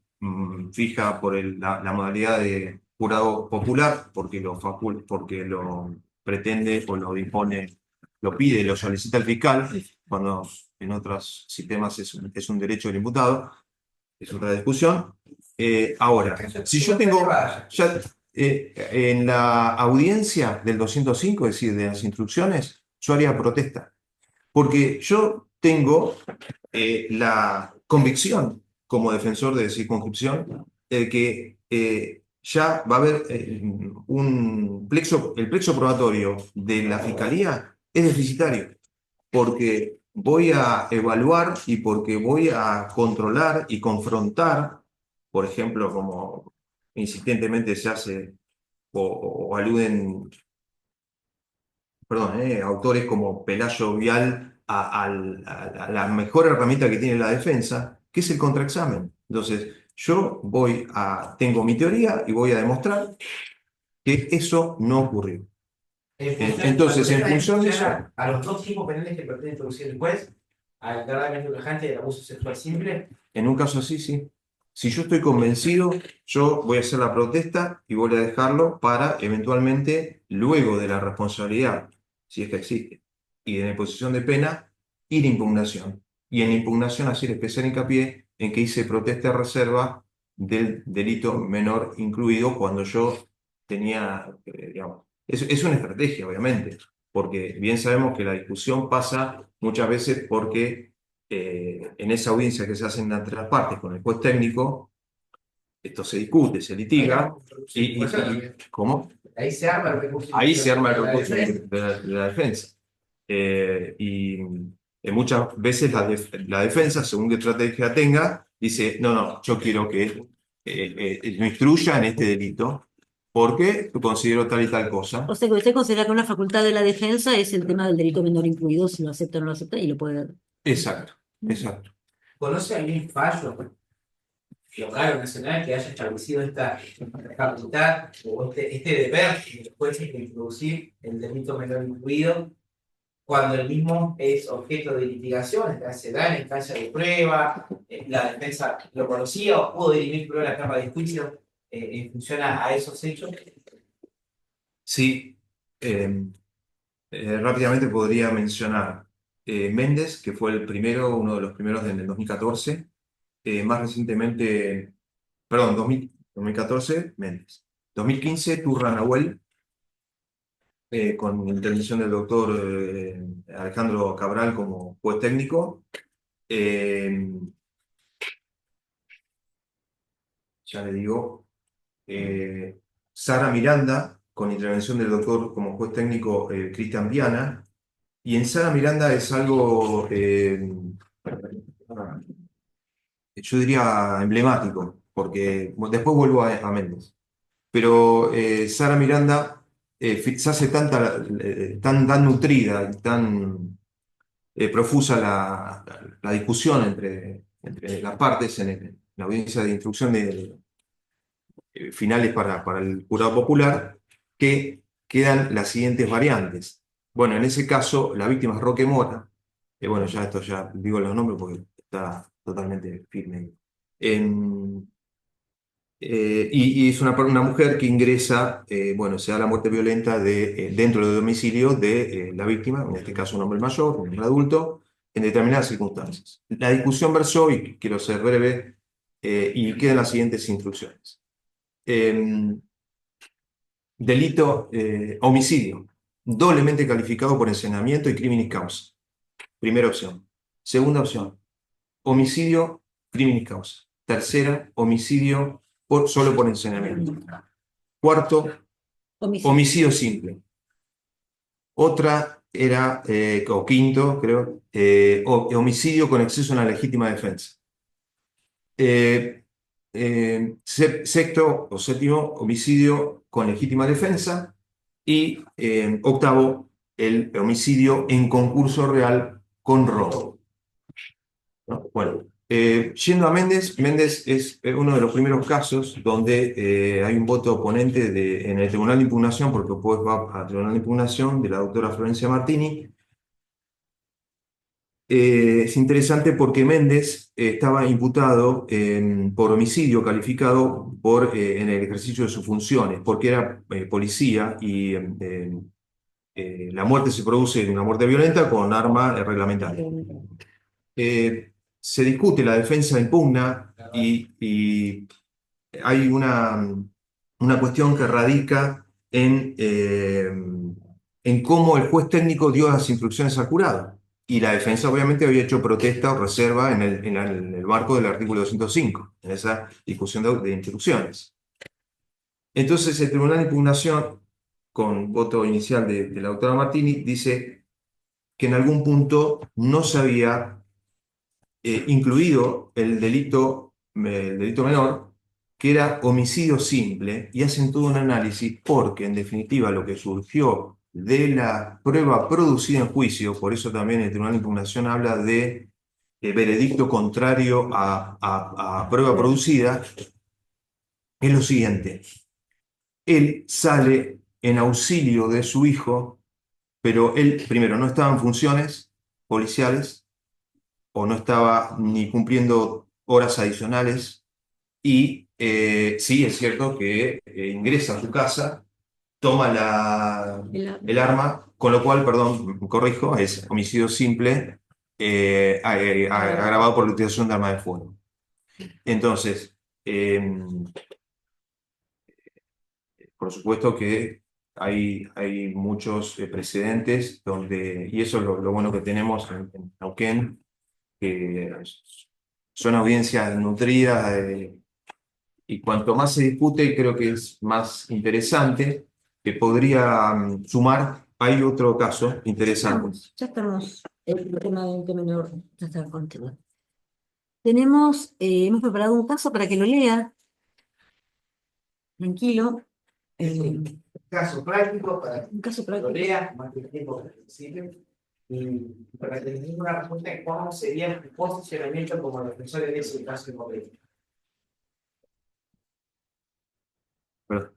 fija por la modalidad de jurado popular, porque lo pretende o lo dispone, lo pide, lo solicita el fiscal, cuando en otros sistemas es un derecho del imputado, es otra discusión. Ahora, si yo tengo ya en la audiencia del 205, es decir, de las instrucciones, yo haría protesta, porque yo tengo la convicción como defensor de circunscripción de que ya va a haber el plexo probatorio de la fiscalía es deficitario, porque voy a evaluar y porque voy a controlar y confrontar, por ejemplo, como insistentemente se hace o aluden, perdón, autores como Pelayo Vial a la mejor herramienta que tiene la defensa, que es el contraexamen. Entonces, tengo mi teoría y voy a demostrar que eso no ocurrió. Entonces, en función de eso, a los dos tipos penales que pretende introducir el juez, al gravemente ultrajante y al abuso sexual simple. en un caso así, sí. Si yo estoy convencido, yo voy a hacer la protesta y voy a dejarlo para eventualmente, luego de la responsabilidad, si es que existe, y de la imposición de pena, ir a impugnación. Y en impugnación hacer especial hincapié en que hice protesta de reserva del delito menor incluido cuando yo tenía, digamos, es una estrategia, obviamente, porque bien sabemos que la discusión pasa muchas veces porque en esa audiencia que se hacen entre las partes con el juez técnico, esto se discute, se litiga, ¿cómo? Ahí se arma el recurso. Ahí se arma el recurso de la defensa. Y muchas veces la defensa, según qué estrategia tenga, dice, no, yo quiero que me instruya en este delito, porque considero tal y tal cosa. O sea que usted considera que una facultad de la defensa es el tema del delito menor incluido, si lo acepta o no lo acepta, y lo puede ver. Exacto, exacto. ¿Conoce algún fallo local o nacional que haya establecido esta facultad o este deber de los jueces de introducir el delito menor incluido cuando el mismo es objeto de litigación, se da en instancia de prueba, la defensa lo conocía o pudo dirimir prueba en la Cámara de Juicio en función a esos hechos? Sí, rápidamente podría mencionar Méndez, que fue uno de los primeros en el 2014, más recientemente, perdón, 2014, Méndez. 2015, Turra Nahuel, con intervención del doctor Alejandro Cabral como juez técnico. ya le digo, Sara Miranda, con intervención del doctor como juez técnico Cristian Viana, y en Sara Miranda es algo, yo diría, emblemático, porque bueno, después vuelvo a Méndez. Pero Sara Miranda se hace tan nutrida y tan profusa la discusión entre las partes en la audiencia de instrucción finales para el jurado popular, que quedan las siguientes variantes. Bueno, en ese caso, la víctima es Roque Mora, bueno, ya esto ya digo los nombres porque está totalmente firme. En- y es una mujer que ingresa, bueno, se da la muerte violenta dentro del domicilio de la víctima, en este caso un hombre mayor, un hombre adulto, en determinadas circunstancias. La discusión versó, y quiero ser breve, y quedan las siguientes instrucciones. Delito, homicidio, doblemente calificado por ensañamiento y criminis causa. Primera opción. Segunda opción, homicidio, criminis causa. Tercera, homicidio solo por ensañamiento. Cuarto, Homicidio. homicidio simple. Otra era, o quinto, creo, homicidio con exceso en la legítima defensa. Sexto o séptimo, homicidio con legítima defensa. Y octavo, el homicidio en concurso real con robo. ¿No? Bueno, yendo a Méndez, Méndez es uno de los primeros casos donde hay un voto oponente en el Tribunal de Impugnación, porque después va al Tribunal de Impugnación de la doctora Florencia Martini. Es interesante porque Méndez estaba imputado por homicidio calificado en el ejercicio de sus funciones, porque era policía y la muerte se produce en una muerte violenta con arma reglamentaria. Se discute, la defensa impugna y hay una cuestión que radica en cómo el juez técnico dio las instrucciones al jurado. Y la defensa obviamente había hecho protesta o reserva en el marco del artículo 205, en esa discusión de instrucciones. Entonces el Tribunal de Impugnación, con voto inicial de la doctora Martini, dice que en algún punto no se había incluido el delito menor, que era homicidio simple, y hacen todo un análisis porque, en definitiva, lo que surgió de la prueba producida en juicio, por eso también el Tribunal de Impugnación habla de veredicto contrario a prueba producida, es lo siguiente. Él sale en auxilio de su hijo, pero él, primero, no estaba en funciones policiales, o no estaba ni cumpliendo horas adicionales, y sí es cierto que ingresa a su casa, toma el arma, con lo cual, perdón, me corrijo, es homicidio simple agravado por la utilización de arma de fuego. Entonces, por supuesto que hay muchos precedentes donde, y eso es lo bueno que tenemos en Neuquén, que son audiencias nutridas, y cuanto más se discute, creo que es más interesante, que podría sumar. Hay otro caso interesante. Ya estamos. El tema de menor ya está contigo. Hemos preparado un caso para que lo lea. Tranquilo. Caso práctico para Un caso que lo práctico. lea, más tiempo posible. Y para que tenga una respuesta de cómo sería el posicionamiento como defensor en ese caso concreto. Perdón.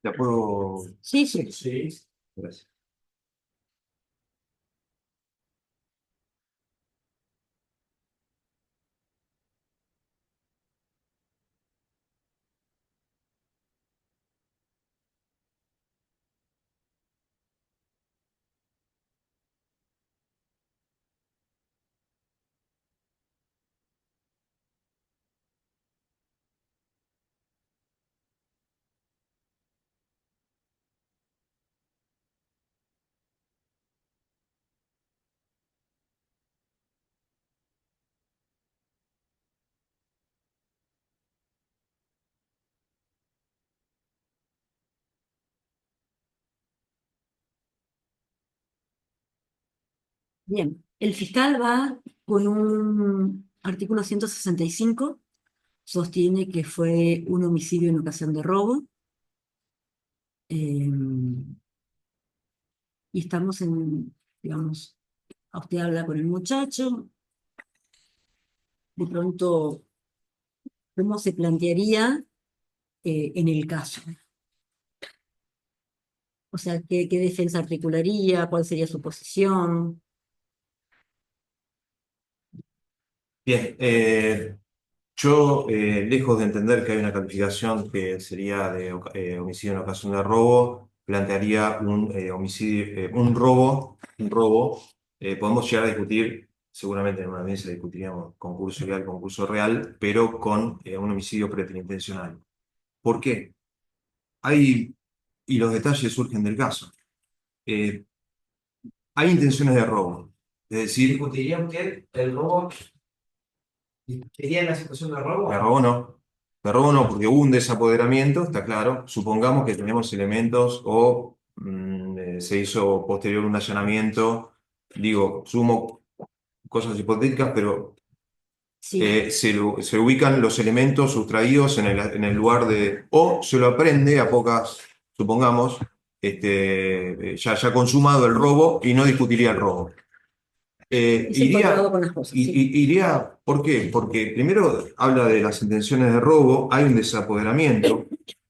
¿La puedo? Sí, sí. Sí. Gracias. Bien, el fiscal va con un artículo 165, sostiene que fue un homicidio en ocasión de robo, eh, y estamos en, digamos, usted habla con el muchacho, de pronto, ¿cómo se plantearía en el caso? O sea, ¿qué defensa articularía? ¿Cuál sería su posición? Bien, yo, lejos de entender que hay una calificación que sería de homicidio en ocasión de robo, plantearía un homicidio, un robo. Podemos llegar a discutir, seguramente en una audiencia discutiríamos concurso ilegal, concurso real, pero con un homicidio preterintencional. ¿Por qué? Hay, y los detalles surgen del caso. Eh, Hay intenciones de robo, es decir, ¿Discutiría usted el robo? ¿Discutiría la situación de robo? de robo no. De robo no, porque hubo un desapoderamiento, está claro. Supongamos que tenemos elementos o se hizo posterior un allanamiento. Digo, sumo cosas hipotéticas, pero Sí, se ubican los elementos sustraídos en el lugar de. O se lo aprende a pocas, supongamos, ya consumado el robo y no discutiría el robo. y se encontraba con las cosas, sí. Iría, ¿por qué? Porque primero habla de las intenciones de robo, hay un desapoderamiento.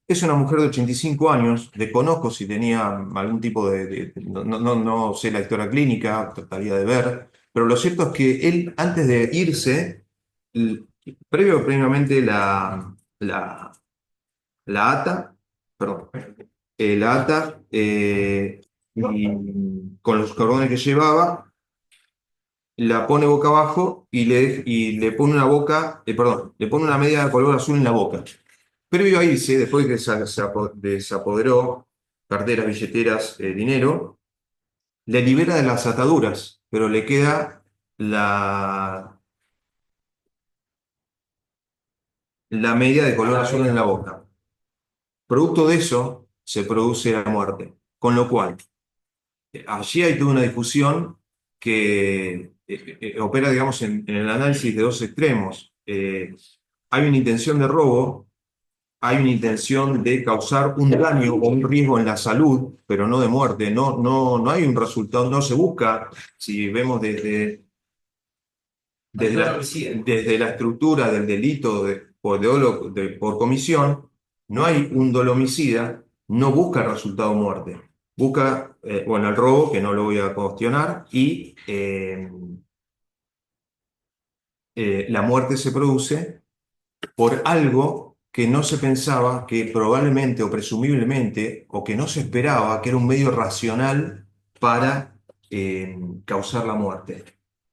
Es una mujer de 85 años, desconozco si tenía algún tipo no sé la historia clínica, trataría de ver, pero lo cierto es que él, antes de irse, l- previamente la ata, perdón, la ata y con los cordones que llevaba la pone boca abajo y le pone una perdón, le pone una media de color azul en la boca. Previo a irse, después que desapoderó carteras, billeteras, dinero, le libera de las ataduras, pero le queda la, la media de color azul en la boca. Producto de eso se produce la muerte. Con lo cual, allí hay toda una discusión que opera, digamos, en el análisis de dos extremos. Hay una intención de robo, hay una intención de causar un daño o un riesgo en la salud, pero no de muerte. No hay un resultado, no se busca, si vemos desde la estructura del delito por comisión, no hay un dolo homicida, no busca el resultado muerte. Busca, bueno, el robo, que no lo voy a cuestionar, y la muerte se produce por algo que no se pensaba que probablemente o presumiblemente, o que no se esperaba, que era un medio racional para causar la muerte.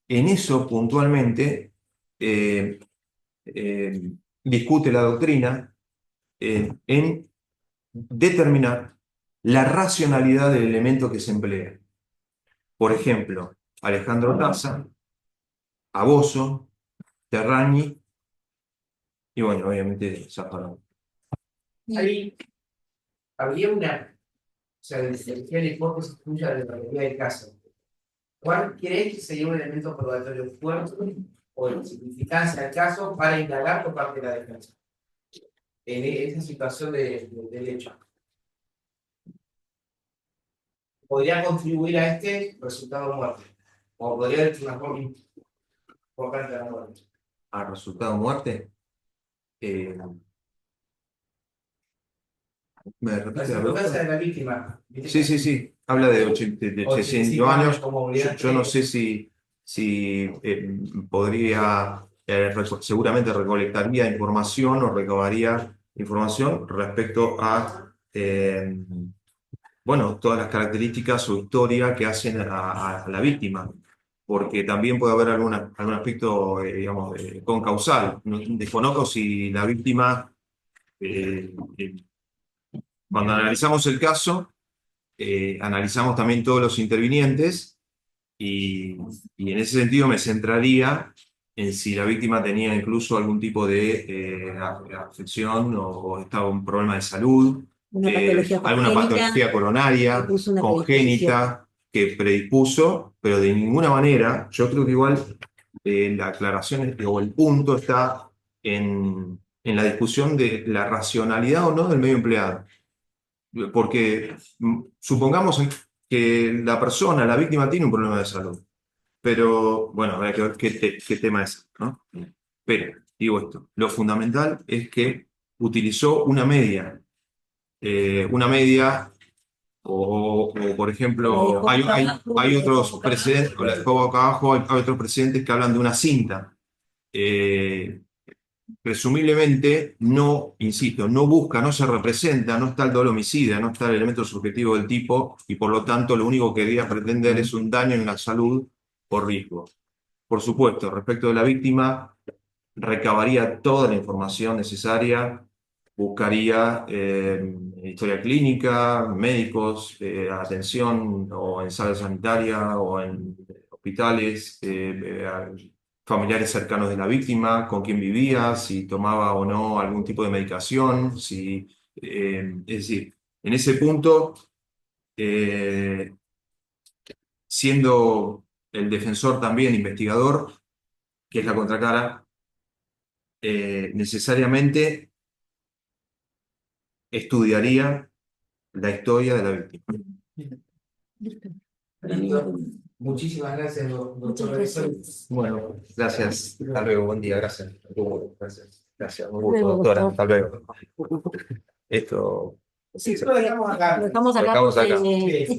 En eso puntualmente eh, eh, discute la doctrina en determinar la racionalidad del elemento que se emplea. Por ejemplo, Alejandro Taza, Aboso, Terragni y bueno, obviamente Zaffaroni. Ahí habría una, o sea, decía la hipótesis tuya de la realidad del caso. ¿Cuál crees que sería un elemento probatorio fuerte o de significancia del caso para indagar por parte de la defensa en esa situación del hecho? ¿Podría contribuir a este resultado de muerte? ¿O podría ser una forma importante de la muerte? Al resultado muerte. Eh, ¿Me La repite la circunstancia pregunta? de la víctima. Sí, sí, sí. Habla de 85 años. como Yo no sé si podría, seguramente recolectaría información o recabaría información respecto a, bueno, todas las características o historia que hacen a la víctima. Porque también puede haber algún aspecto, digamos, concausal. Desconozco si la víctima, eh, eh, cuando analizamos el caso, analizamos también todos los intervinientes y en ese sentido me centraría en si la víctima tenía incluso algún tipo de afección o estaba un problema de salud, Una patología alguna congénita patología que coronaria puso una predisposición. congénita que predispuso pero de ninguna manera, yo creo que igual la aclaración o el punto está en la discusión de la racionalidad o no del medio empleado. Porque supongamos que la persona, la víctima, tiene un problema de salud, pero bueno, habrá que ver qué tema es, ¿no? Pero, digo esto, lo fundamental es que utilizó una media, o, por ejemplo, hay otros precedentes, o la dejó boca abajo, hay otros precedentes que hablan de una cinta. Presumiblemente no, insisto, no busca, no se representa, no está el dolo homicida, no está el elemento subjetivo del tipo, y por lo tanto lo único que quería pretender es un daño en la salud por riesgo. Por supuesto, respecto de la víctima, recabaría toda la información necesaria, buscaría historia clínica, médicos, atención o en sala sanitaria o en hospitales, familiares cercanos de la víctima, con quién vivía, si tomaba o no algún tipo de medicación, es decir, en ese punto, eh, siendo el defensor también investigador, que es la contracara, necesariamente estudiaría la historia de la víctima. Listo. Muchísimas gracias, doctor Bessel. Bueno, gracias. Hasta luego. Buen día. Gracias. Gracias. Gracias. Un gusto, Luego, doctora. doctor. Hasta luego. Esto. Sí, lo dejamos acá. Lo dejamos acá Lo dejamos acá. porque Sí.